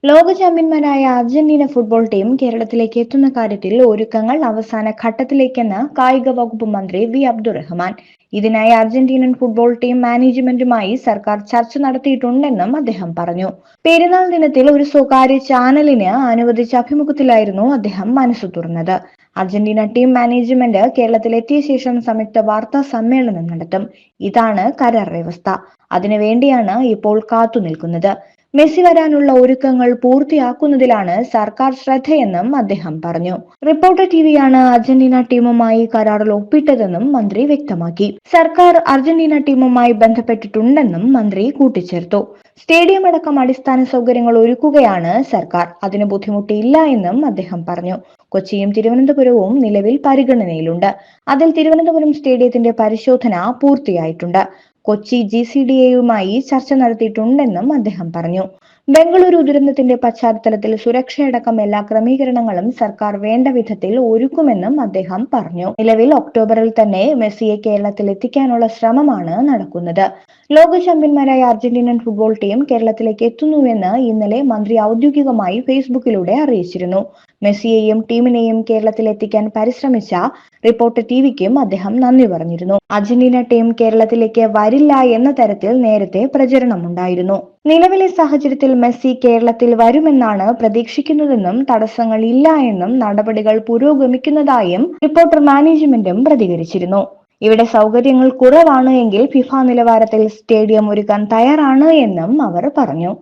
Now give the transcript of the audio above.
ലോക ചാമ്പ്യന്മാരായ Argentina football team കേരളത്തിലേക്ക് എത്തുന്ന കാര്യത്തിൽ ഒരുക്കങ്ങൾ അവസാന ഘട്ടത്തിലേക്കെന്ന് കായിക വകുപ്പ് മന്ത്രി വി അബ്ദുറഹ്മാൻ. ഇതിനായി അർജന്റീനൻ ഫുട്ബോൾ ടീം മാനേജ്മെന്റുമായി സർക്കാർ ചർച്ച നടത്തിയിട്ടുണ്ടെന്നും അദ്ദേഹം പറഞ്ഞു. പെരുന്നാൾ ദിനത്തിൽ ഒരു സ്വകാര്യ ചാനലിന് അനുവദിച്ച അഭിമുഖത്തിലായിരുന്നു അദ്ദേഹം മനസ്സു തുറന്നത്. അർജന്റീന ടീം മാനേജ്മെന്റ് കേരളത്തിലെത്തിയ ശേഷം സംയുക്ത വാർത്താ സമ്മേളനം നടത്തും. ഇതാണ് കരാർ വ്യവസ്ഥ. അതിനുവേണ്ടിയാണ് ഇപ്പോൾ കാത്തുനിൽക്കുന്നത്. മെസ്സി വരാനുള്ള ഒരുക്കങ്ങൾ പൂർത്തിയാക്കുന്നതിലാണ് സർക്കാർ ശ്രദ്ധയെന്നും അദ്ദേഹം പറഞ്ഞു. റിപ്പോർട്ടർ ടിവിയാണ് അർജന്റീന ടീമുമായി കരാറിൽ ഒപ്പിട്ടതെന്നും മന്ത്രി വ്യക്തമാക്കി. സർക്കാർ അർജന്റീന ടീമുമായി ബന്ധപ്പെട്ടിട്ടുണ്ടെന്നും മന്ത്രി കൂട്ടിച്ചേർത്തു. സ്റ്റേഡിയം അടക്കം അടിസ്ഥാന സൗകര്യങ്ങൾ ഒരുക്കുകയാണ് സർക്കാർ. അതിന് ബുദ്ധിമുട്ടില്ല എന്നും അദ്ദേഹം പറഞ്ഞു. കൊച്ചിയും തിരുവനന്തപുരവും നിലവിൽ പരിഗണനയിലുണ്ട്. അതിൽ തിരുവനന്തപുരം സ്റ്റേഡിയത്തിന്റെ പരിശോധന പൂർത്തിയായിട്ടുണ്ട്. കൊച്ചി GCDAയുമായി ചർച്ച നടത്തിയിട്ടുണ്ടെന്നും അദ്ദേഹം പറഞ്ഞു. ബംഗളൂരു ദുരന്തത്തിന്റെ പശ്ചാത്തലത്തിൽ സുരക്ഷയടക്കം എല്ലാ ക്രമീകരണങ്ങളും സർക്കാർ വേണ്ട വിധത്തിൽ ഒരുക്കുമെന്നും അദ്ദേഹം പറഞ്ഞു. നിലവിൽ ഒക്ടോബറിൽ തന്നെ മെസ്സിയെ കേരളത്തിൽ എത്തിക്കാനുള്ള ശ്രമമാണ് നടക്കുന്നത്. ലോക ചാമ്പ്യന്മാരായ അർജന്റീനൻ ഫുട്ബോൾ ടീം കേരളത്തിലേക്ക് എത്തുന്നുവെന്ന് ഇന്നലെ മന്ത്രി ഔദ്യോഗികമായി ഫേസ്ബുക്കിലൂടെ അറിയിച്ചിരുന്നു. മെസ്സിയെയും ടീമിനെയും കേരളത്തിൽ എത്തിക്കാൻ പരിശ്രമിച്ച റിപ്പോർട്ടർ ടിവിക്കും അദ്ദേഹം നന്ദി പറഞ്ഞിരുന്നു. അർജന്റീന ടീം കേരളത്തിലേക്ക് വരില്ല എന്ന തരത്തിൽ നേരത്തെ പ്രചരണമുണ്ടായിരുന്നു. നിലവിലെ സാഹചര്യത്തിൽ മെസ്സി കേരളത്തിൽ വരുമെന്നാണ് പ്രതീക്ഷിക്കുന്നതെന്നും തടസ്സങ്ങൾ ഇല്ല എന്നും നടപടികൾ പുരോഗമിക്കുന്നതായും റിപ്പോർട്ടർ മാനേജ്മെന്റും പ്രതികരിച്ചിരുന്നു. ഇവിടെ സൗകര്യങ്ങൾ കുറവാണ് എങ്കിൽ ഫിഫ നിലവാരത്തിൽ സ്റ്റേഡിയം ഒരുക്കാൻ തയ്യാറാണ് എന്നും അവർ പറഞ്ഞു.